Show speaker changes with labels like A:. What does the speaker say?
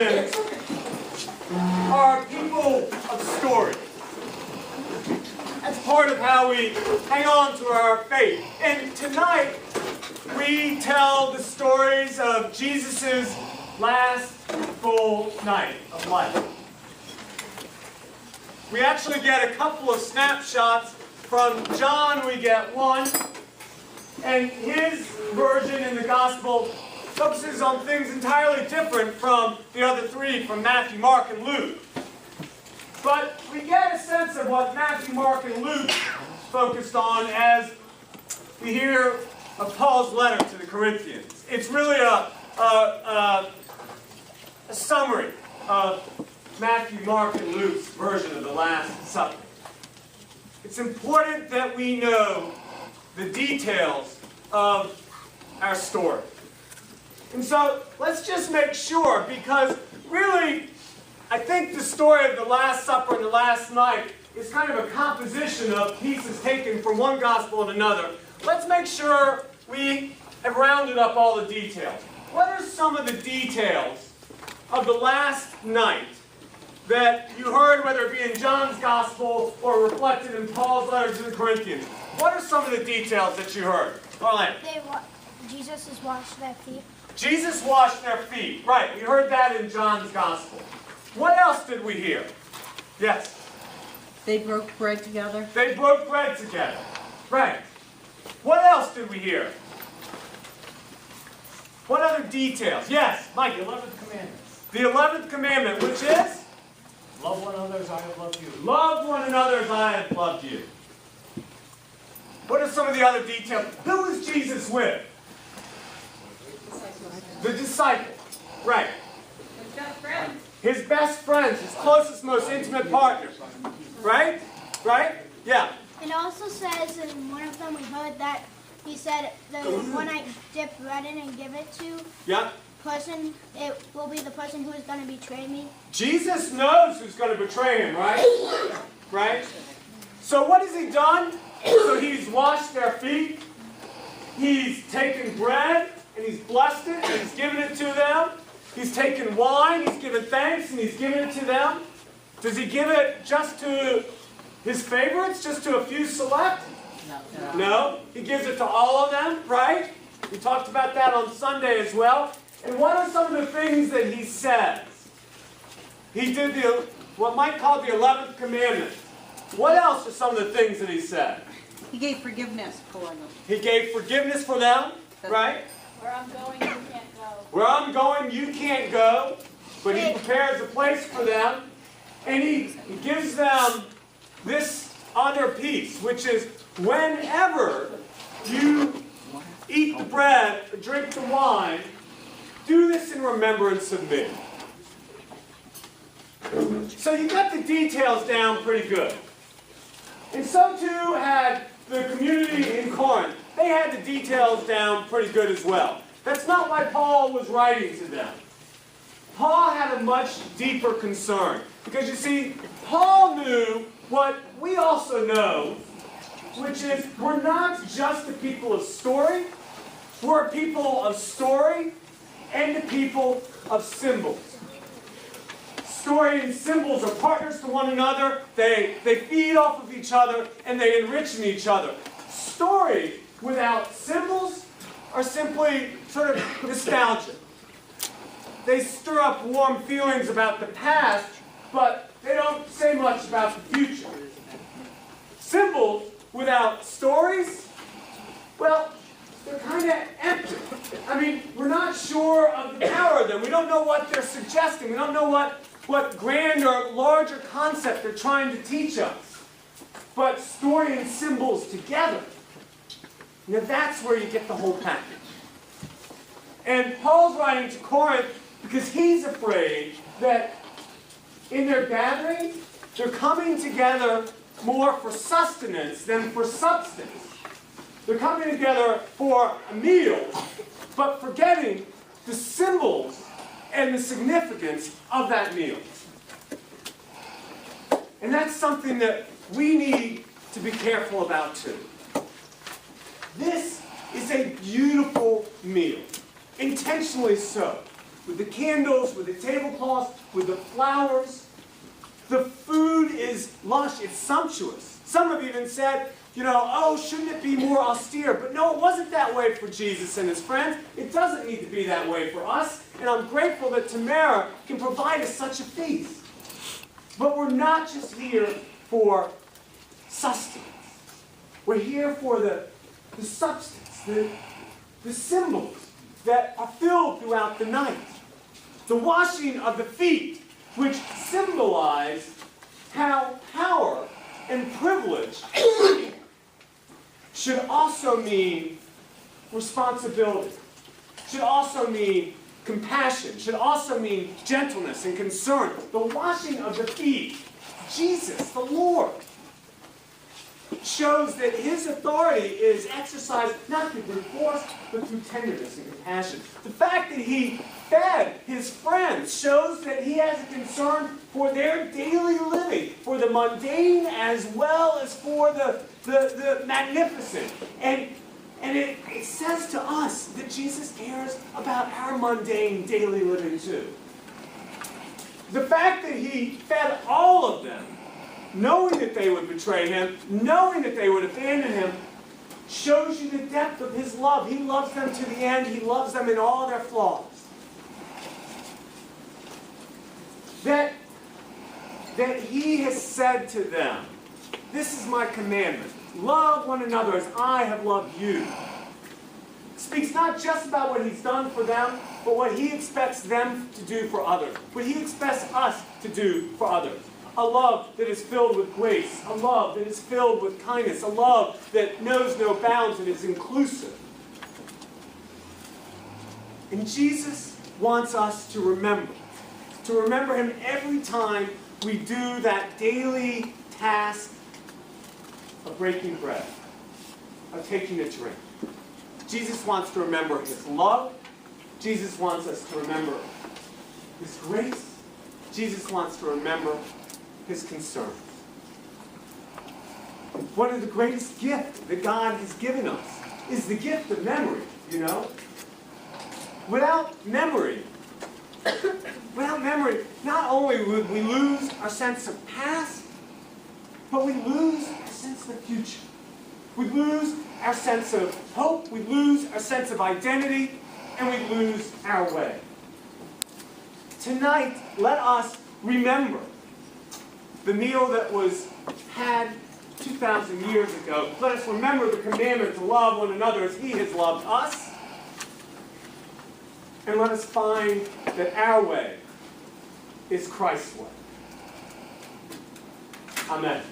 A: are people of story. That's part of how we hang on to our faith. And tonight, we tell the stories of Jesus' last full night of life. We actually get a couple of snapshots. From John, we get one. And his version in the Gospel focuses on things entirely different from the other three, from Matthew, Mark, and Luke. But we get a sense of what Matthew, Mark, and Luke focused on as we hear of Paul's letter to the Corinthians. It's really a summary of Matthew, Mark, and Luke's version of the Last Supper. It's important that we know the details of our story. And so let's just make sure, because really, I think the story of the Last Supper and the last night is kind of a composition of pieces taken from one gospel and another. Let's make sure we have rounded up all the details. What are some of the details of the last night that you heard, whether it be in John's gospel or reflected in Paul's letter to the Corinthians? What are some of the details that you heard? Marlene.
B: Jesus has washed their feet.
A: Jesus washed their feet. Right, we heard that in John's gospel. What else did we hear? Yes?
C: They broke bread together.
A: They broke bread together. Right. What else did we hear? What other details? Yes, Mike.
D: The 11th commandment.
A: The 11th commandment, which is?
D: Love one another as I have loved you.
A: Love one another as I have loved you. What are some of the other details? Who was Jesus with? The disciples. Right.
C: His best friends.
A: His best friends, his closest, most intimate partners. Right? Right? Yeah.
B: It also says in one of them we heard that he said the one I dip bread in and give it to
A: Yeah.
B: person, it will be the person who is going to betray me.
A: Jesus knows who's going to betray him, right? Right? So what has he done? So he's washed their feet. He's taken bread and he's blessed it and he's given it to them. He's taken wine, he's given thanks and he's given it to them. Does he give it just to his favorites, just to a few select? No. He gives it to all of them, right? We talked about that on Sunday as well. And what are some of the things that he says? He did what Mike called the 11th commandment. What else are some of the things that he said?
C: He gave forgiveness for them.
A: He gave forgiveness for them, right?
E: Where I'm going, you can't go.
A: Where I'm going, you can't go. But he prepares a place for them. And he gives them this other piece, which is whenever you eat the bread or drink the wine, do this in remembrance of me. So you got the details down pretty good. And so too had the community in Corinth. They had the details down pretty good as well. That's not why Paul was writing to them. Paul had a much deeper concern. Because you see, Paul knew what we also know, which is we're not just the people of story, we're a people of story and the people of symbols. Story and symbols are partners to one another. They feed off of each other and they enrich in each other. Story without symbols are simply sort of nostalgia. They stir up warm feelings about the past, but they don't say much about the future. Symbols without stories, well, they're kind of empty. I mean, we're not sure of the power of them. We don't know what they're suggesting. We don't know what grand or larger concept they're trying to teach us. But story and symbols together, now that's where you get the whole package. And Paul's writing to Corinth because he's afraid that in their gathering, they're coming together more for sustenance than for substance. They're coming together for a meal, but forgetting the symbols and the significance of that meal. And that's something that we need to be careful about too. This is a beautiful meal, intentionally so. with the candles, with the tablecloths, with the flowers. The food is lush, it's sumptuous. Some have even said, oh, shouldn't it be more austere? But no, it wasn't that way for Jesus and his friends. It doesn't need to be that way for us. And I'm grateful that Tamara can provide us such a feast. But we're not just here for sustenance. We're here for the substance, the symbols that are filled throughout the night. The washing of the feet, which symbolize how power and privilege should also mean responsibility, should also mean compassion, should also mean gentleness and concern. The washing of the feet, Jesus, the Lord, shows that his authority is exercised not through brute force, but through tenderness and compassion. The fact that he fed his friends shows that he has a concern for their daily living, for the mundane as well as for the magnificent. And it says to us that Jesus cares about our mundane daily living too. The fact that he fed all of them, knowing that they would betray him, knowing that they would abandon him, shows you the depth of his love. He loves them to the end. He loves them in all their flaws. That he has said to them, this is my commandment. Love one another as I have loved you. Speaks not just about what he's done for them, but what he expects them to do for others. What he expects us to do for others. A love that is filled with grace. A love that is filled with kindness. A love that knows no bounds and is inclusive. And Jesus wants us to remember him every time we do that daily task of breaking bread, of taking a drink. Jesus wants to remember his love. Jesus wants us to remember his grace. Jesus wants to remember his concern. One of the greatest gifts that God has given us is the gift of memory, Without memory, not only would we lose our sense of past, but we lose our sense of the future. We lose our sense of hope, we lose our sense of identity, and we lose our way. Tonight, let us remember the meal that was had 2,000 years ago. Let us remember the commandment to love one another as he has loved us. And let us find that our way is Christ's way. Amen.